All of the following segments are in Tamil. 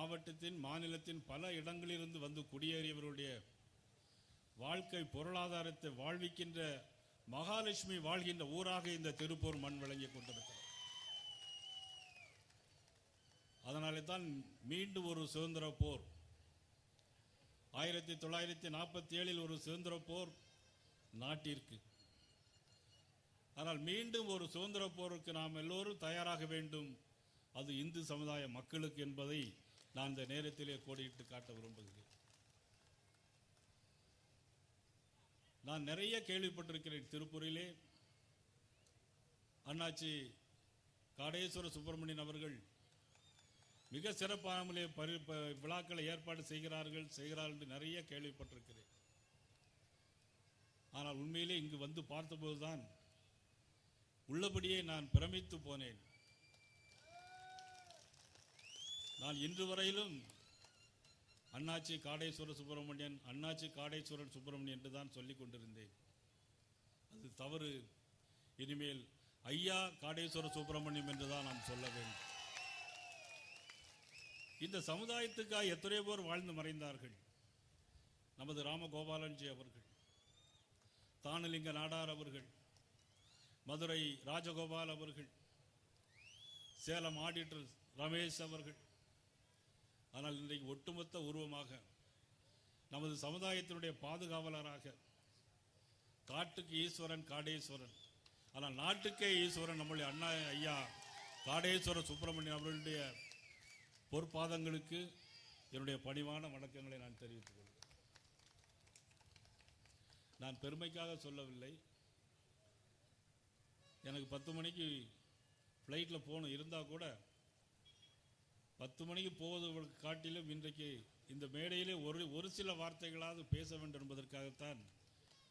மாவட்டத்தின் மாநிலத்தின் பல இடங்களிலிருந்து வந்து குடியேறியவருடைய வாழ்க்கை பொருளாதாரத்தை வாழ்விக்கின்ற மகாலட்சுமி வாழ்கின்ற ஊராக இந்த திருப்பூர் மண் விளங்கிக் கொண்டிருக்கிறது. அதனாலே தான் மீண்டும் ஒரு சுதந்திர போர் 1947 ஒரு சுதந்திர போர் நாட்டிற்கு. ஆனால் மீண்டும் ஒரு சுதந்திர போருக்கு நாம் எல்லோரும் தயாராக வேண்டும். அது இந்து சமுதாய மக்களுக்கு என்பதை நான் இந்த நேரத்திலே கோடிட்டு காட்ட விரும்புகிறேன். நான் நிறைய கேள்விப்பட்டிருக்கிறேன். திருப்பூரிலே அண்ணாச்சி காடேஸ்வர சுப்பிரமணியன் அவர்கள் மிக சிறப்பான விழாக்களை ஏற்பாடு செய்கிறார்கள் என்று நிறைய கேள்விப்பட்டிருக்கிறேன். ஆனால் உண்மையிலே இங்கு வந்து பார்த்தபோதுதான் உள்ளபடியே நான் பிரமித்து போனேன். நான் இன்று வரையிலும் அண்ணாச்சி காடேஸ்வர சுப்பிரமணியன், அண்ணாச்சி காடேஸ்வரன் சுப்பிரமணியன் என்று தான் சொல்லிக் கொண்டிருந்தேன். அது தவறு. இனிமேல் ஐயா காடேஸ்வர சுப்பிரமணியம் என்றுதான் நாம் சொல்ல வேண்டும். இந்த சமுதாயத்துக்காக எத்தனையோ பேர் வாழ்ந்து மறைந்தார்கள். நமது ராமகோபாலன்ஜி அவர்கள், தானலிங்க நாடார் அவர்கள், மதுரை ராஜகோபால் அவர்கள், சேலம் ஆடிட்டர் ரமேஷ் அவர்கள். ஆனால் இன்றைக்கு ஒட்டுமொத்த உருவமாக நமது சமுதாயத்தினுடைய பாதுகாவலராக காட்டுக்கு ஈஸ்வரன் காடேஸ்வரன், ஆனால் நாட்டுக்கே ஈஸ்வரன் நம்முடைய அண்ணா ஐயா காடேஸ்வர சுப்பிரமணியன் அவர்களுடைய பொற்பாதங்களுக்கு என்னுடைய பணிவான வணக்கங்களை நான் தெரிவித்துக் கொள்கிறேன். நான் பெருமைக்காக சொல்லவில்லை. எனக்கு 10 மணிக்கு ஃப்ளைட்டில் போகணும் இருந்தால் கூட 10 மணிக்கு போவதை காட்டிலும் இன்றைக்கு இந்த மேடையிலே ஒரு சில வார்த்தைகளாவது பேச வேண்டும் என்பதற்காகத்தான்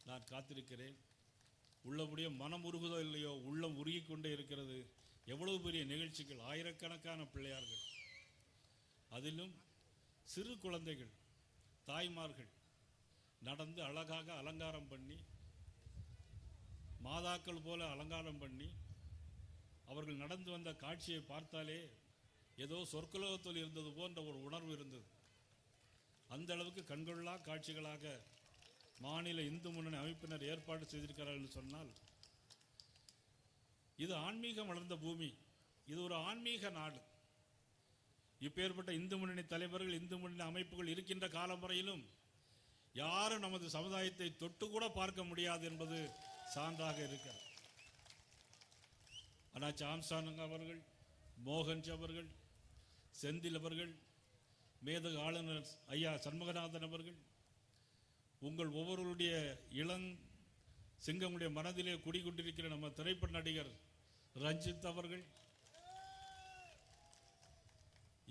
நான் காத்திருக்கிறேன். உள்ளபடியே மனம் உருகுதோ இல்லையோ, உள்ளம் உருகி கொண்டே இருக்கிறது. எவ்வளவு பெரிய நிகழ்ச்சிகள், ஆயிரக்கணக்கான பிள்ளையார்கள், அதிலும் சிறு குழந்தைகள், தாய்மார்கள் நடந்து அழகாக அலங்காரம் பண்ணி, மாதாக்கள் போல அலங்காரம் பண்ணி அவர்கள் நடந்து வந்த காட்சியை பார்த்தாலே ஏதோ சொற்குலோகத்தில் இருந்தது போன்ற ஒரு உணர்வு இருந்தது. அந்த அளவுக்கு கண்கொள்ளா காட்சிகளாக மாநில இந்து முன்னணி அமைப்பினர் ஏற்பாடு செய்திருக்கிறார்கள் என்று சொன்னால், இது ஆன்மீகம் வளர்ந்த பூமி, இது ஒரு ஆன்மீக நாடு. இப்பேற்பட்ட இந்து முன்னணி தலைவர்கள், இந்து முன்னணி அமைப்புகள் இருக்கின்ற காலம் வரையிலும் யாரும் நமது சமுதாயத்தை தொட்டு கூட பார்க்க முடியாது என்பது சான்றாக இருக்கிறது. அண்ணாச்சி ஆம்ஸ்ட்ராங் அவர்கள், மோகன்ஜி அவர்கள், செந்தில் அவர்கள், மேதகு ஆளுநர் ஐயா சண்முகநாதன் அவர்கள், உங்கள் ஒவ்வொருடைய இளங் சிங்கமுடைய மனதிலே குடிகொண்டிருக்கிற நம்ம திரைப்பட நடிகர் ரஞ்சித் அவர்கள்,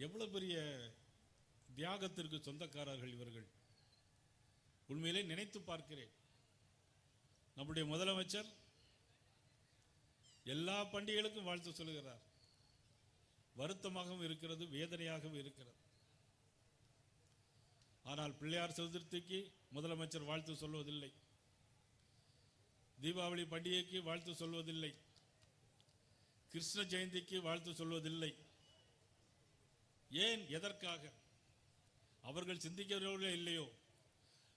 எவ்வளவு பெரிய தியாகத்திற்கு சொந்தக்காரர்கள் இவர்கள். உண்மையிலே நினைத்து பார்க்கிறேன். நம்முடைய முதலமைச்சர் எல்லா பண்டிகைகளுக்கும் வாழ்த்து சொல்லுகிறார். வருத்தமாகவும் இருக்கிறது, வேதனையாகவும் இருக்கிறது. ஆனால் பிள்ளையார் சதுர்த்திக்கு முதலமைச்சர் வாழ்த்து சொல்வதில்லை, தீபாவளி பண்டிகைக்கு வாழ்த்து சொல்வதில்லை, கிருஷ்ண ஜெயந்திக்கு வாழ்த்து சொல்வதில்லை. ஏன், எதற்காக? அவர்கள் சிந்திக்கிறவர்களே இல்லையோ?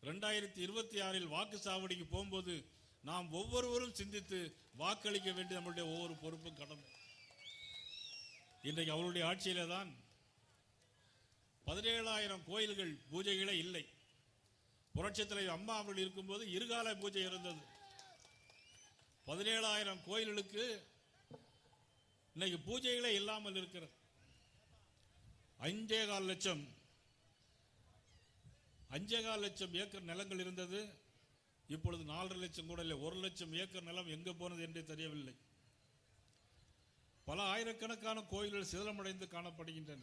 2026 வாக்கு சாவடிக்கு போகும்போது நாம் ஒவ்வொருவரும் சிந்தித்து வாக்களிக்க வேண்டிய நம்முடைய ஒவ்வொரு பொறுப்பும் கடமை. இன்றைக்கு அவருடைய ஆட்சியிலே தான் 17,000 கோயில்கள் பூஜைகளே இல்லை. புரட்சித் தலைவர் அம்மா அவர்கள் இருக்கும்போது இருகால பூஜை இருந்தது. 17,000 கோயில்களுக்கு இன்னைக்கு பூஜைகளே இல்லாமல் இருக்கிறது. 5.25 லட்சம் ஏக்கர் நிலங்கள் இருந்தது. இப்பொழுது 4.5 லட்சம் கூட இல்லை. 1 லட்சம் ஏக்கர் நிலம் எங்கே போனது என்றே தெரியவில்லை. பல ஆயிரக்கணக்கான கோயில்கள் சிதலமடைந்து காணப்படுகின்றன.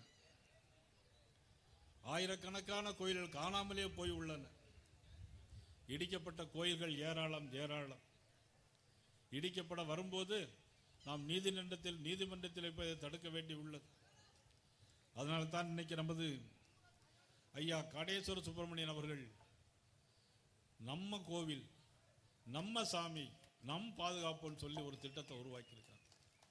ஆயிரக்கணக்கான கோயில்கள் காணாமலே போய் உள்ளன. இடிக்கப்பட்ட கோயில்கள் ஏராளம் ஏராளம். இடிக்கப்பட வரும்போது நாம் நீதிமன்றத்தில் போய் தடுக்க வேண்டி உள்ளது. அதனால தான் இன்னைக்கு நமது ஐயா காடேஸ்வர சுப்பிரமணியன் அவர்கள் நம்ம கோவில், நம்ம சாமி, நம் பாதுகாப்புன்னு சொல்லி ஒரு திட்டத்தை உருவாக்கியிருக்கிறார்.